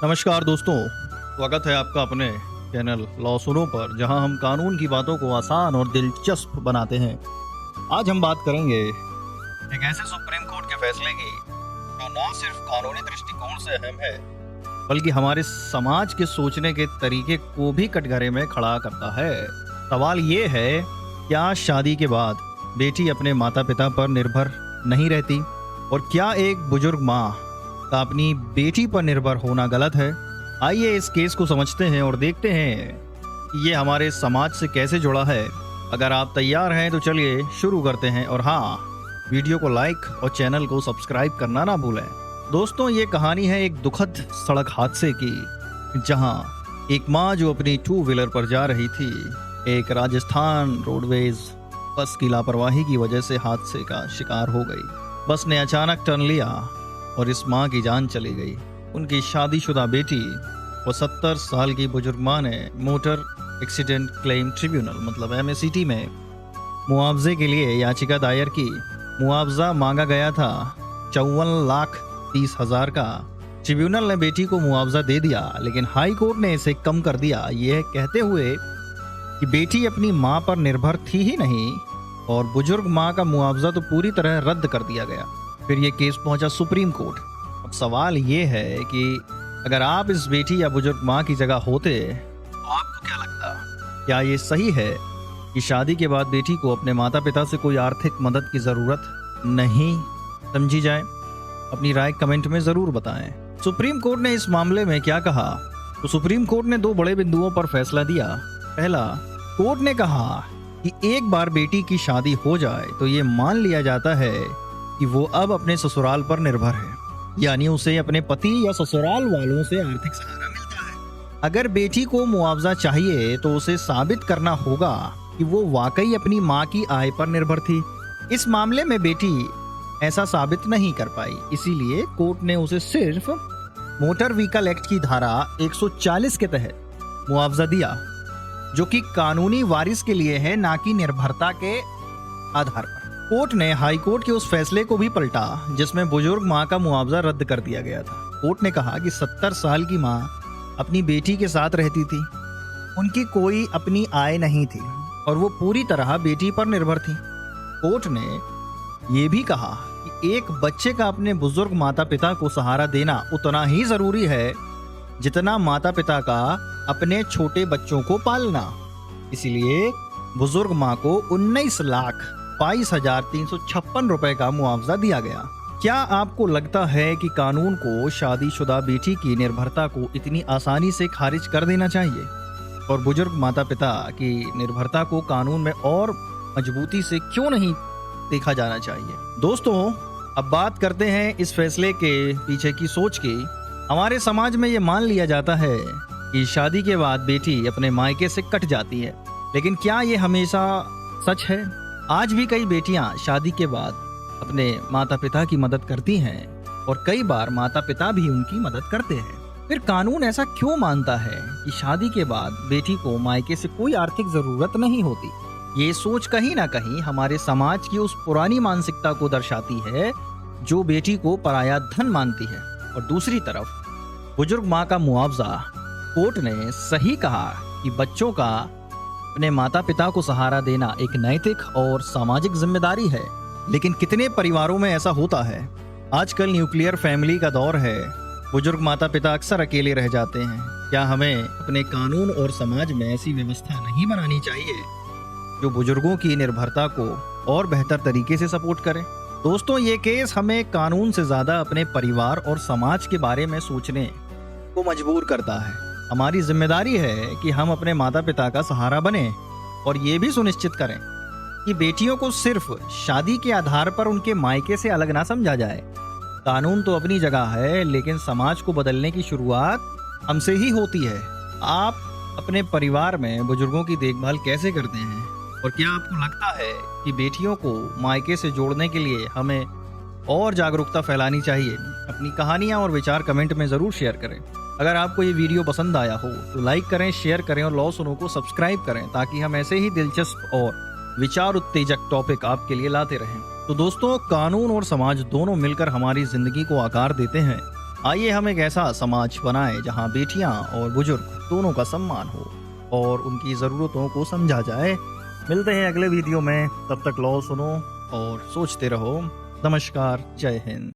नमस्कार दोस्तों, स्वागत है आपका अपने चैनल लॉ सुनो पर, जहां हम कानून की बातों को आसान और दिलचस्प बनाते हैं। आज हम बात करेंगे एक ऐसे सुप्रीम कोर्ट के फैसले की जो न सिर्फ कानूनी दृष्टिकोण से अहम है, बल्कि हमारे समाज के सोचने के तरीके को भी कटघरे में खड़ा करता है। सवाल ये है, क्या शादी के बाद बेटी अपने माता पिता पर निर्भर नहीं रहती? और क्या एक बुजुर्ग माँ का अपनी बेटी पर निर्भर होना गलत है? आइए इस केस को समझते हैं और देखते हैं कि ये हमारे समाज से कैसे जुड़ा है। अगर आप तैयार हैं तो चलिए शुरू करते हैं। और हाँ, वीडियो को लाइक और चैनल को सब्सक्राइब करना ना भूलें। दोस्तों, ये कहानी है एक दुखद सड़क हादसे की, जहां एक माँ जो अपनी 2 व्हीलर पर जा रही थी, एक राजस्थान रोडवेज बस की लापरवाही की वजह से हादसे का शिकार हो गई। बस ने अचानक टर्न लिया और इस माँ की जान चली गई। उनकी शादीशुदा बेटी व 70 साल की बुजुर्ग माँ ने मोटर एक्सीडेंट क्लेम ट्रिब्यूनल मतलब MACT में मुआवजे के लिए याचिका दायर की। मुआवजा मांगा गया था 54,30,000 का। ट्रिब्यूनल ने बेटी को मुआवजा दे दिया, लेकिन हाई कोर्ट ने इसे कम कर दिया, यह कहते हुए कि बेटी अपनी माँ पर निर्भर थी ही नहीं और बुजुर्ग माँ का मुआवजा तो पूरी तरह रद्द कर दिया गया। फिर ये केस पहुंचा सुप्रीम कोर्ट। अब सवाल ये है कि अगर आप इस बेटी या बुजुर्ग माँ की जगह होते तो आपको क्या लगता? क्या ये सही है कि शादी के बाद बेटी को अपने माता पिता से कोई आर्थिक मदद की जरूरत नहीं समझी जाए? अपनी राय कमेंट में जरूर बताएं। सुप्रीम कोर्ट ने इस मामले में क्या कहा? तो सुप्रीम कोर्ट ने 2 बड़े बिंदुओं पर फैसला दिया। पहला, कोर्ट ने कहा कि एक बार बेटी की शादी हो जाए तो ये मान लिया जाता है कि वो अब अपने ससुराल पर निर्भर है, यानी उसे अपने पति या ससुराल वालों से आर्थिक सहारा मिलता है। अगर बेटी को मुआवजा चाहिए तो उसे साबित करना होगा कि वो वाकई अपनी माँ की आय पर निर्भर थी। इस मामले में बेटी ऐसा साबित नहीं कर पाई, इसीलिए कोर्ट ने उसे सिर्फ मोटर व्हीकल एक्ट की धारा 140 के तहत मुआवजा दिया, जो कि कानूनी वारिस के लिए है, ना कि निर्भरता के आधार पर। कोर्ट ने हाई कोर्ट के उस फैसले को भी पलटा जिसमें बुजुर्ग माँ का मुआवजा रद्द कर दिया गया था। कोर्ट ने कहा कि 70 साल की माँ अपनी बेटी के साथ रहती थी, उनकी कोई अपनी आय नहीं थी और वो पूरी तरह बेटी पर निर्भर थी। कोर्ट ने ये भी कहा कि एक बच्चे का अपने बुजुर्ग माता पिता को सहारा देना उतना ही जरूरी है जितना माता पिता का अपने छोटे बच्चों को पालना। इसलिए बुजुर्ग माँ को 19,22,356 रुपए का मुआवजा दिया गया। क्या आपको लगता है कि कानून को शादीशुदा बेटी की निर्भरता को इतनी आसानी से खारिज कर देना चाहिए और बुजुर्ग माता पिता की निर्भरता को कानून में और मजबूती से क्यों नहीं देखा जाना चाहिए? दोस्तों, अब बात करते हैं इस फैसले के पीछे की सोच की। हमारे समाज में ये मान लिया जाता है कि शादी के बाद बेटी अपने मायके से कट जाती है, लेकिन क्या ये हमेशा सच है? आज भी कई बेटियां शादी के बाद अपने माता पिता की मदद करती हैं और कई बार माता पिता भी उनकी मदद करते हैं। फिर कानून ऐसा क्यों मानता है कि शादी के बाद बेटी को मायके से कोई आर्थिक जरूरत नहीं होती? ये सोच कहीं ना कहीं हमारे समाज की उस पुरानी मानसिकता को दर्शाती है जो बेटी को पराया धन मानती है। और दूसरी तरफ बुजुर्ग माँ का मुआवजा, कोर्ट ने सही कहा कि बच्चों का अपने माता पिता को सहारा देना एक नैतिक और सामाजिक जिम्मेदारी है। लेकिन कितने परिवारों में ऐसा होता है? आजकल न्यूक्लियर फैमिली का दौर है, बुजुर्ग माता पिता अक्सर अकेले रह जाते हैं। क्या हमें अपने कानून और समाज में ऐसी व्यवस्था नहीं बनानी चाहिए जो बुजुर्गों की निर्भरता को और बेहतर तरीके से सपोर्ट करे? दोस्तों, ये केस हमें कानून से ज्यादा अपने परिवार और समाज के बारे में सोचने को मजबूर करता है। हमारी जिम्मेदारी है कि हम अपने माता पिता का सहारा बने और ये भी सुनिश्चित करें कि बेटियों को सिर्फ शादी के आधार पर उनके मायके से अलग ना समझा जाए। कानून तो अपनी जगह है, लेकिन समाज को बदलने की शुरुआत हमसे ही होती है। आप अपने परिवार में बुजुर्गों की देखभाल कैसे करते हैं? और क्या आपको लगता है कि बेटियों को मायके से जोड़ने के लिए हमें और जागरूकता फैलानी चाहिए? अपनी कहानियां और विचार कमेंट में जरूर शेयर करें। अगर आपको ये वीडियो पसंद आया हो तो लाइक करें, शेयर करें और लॉ सुनो को सब्सक्राइब करें, ताकि हम ऐसे ही दिलचस्प और विचार उत्तेजक टॉपिक आपके लिए लाते रहें। तो दोस्तों, कानून और समाज दोनों मिलकर हमारी जिंदगी को आकार देते हैं आइए हम एक ऐसा समाज बनाएं जहां बेटियां और बुजुर्ग दोनों का सम्मान हो और उनकी ज़रूरतों को समझा जाए। मिलते हैं अगले वीडियो में, तब तक लो सुनो और सोचते रहो। नमस्कार, जय हिंद।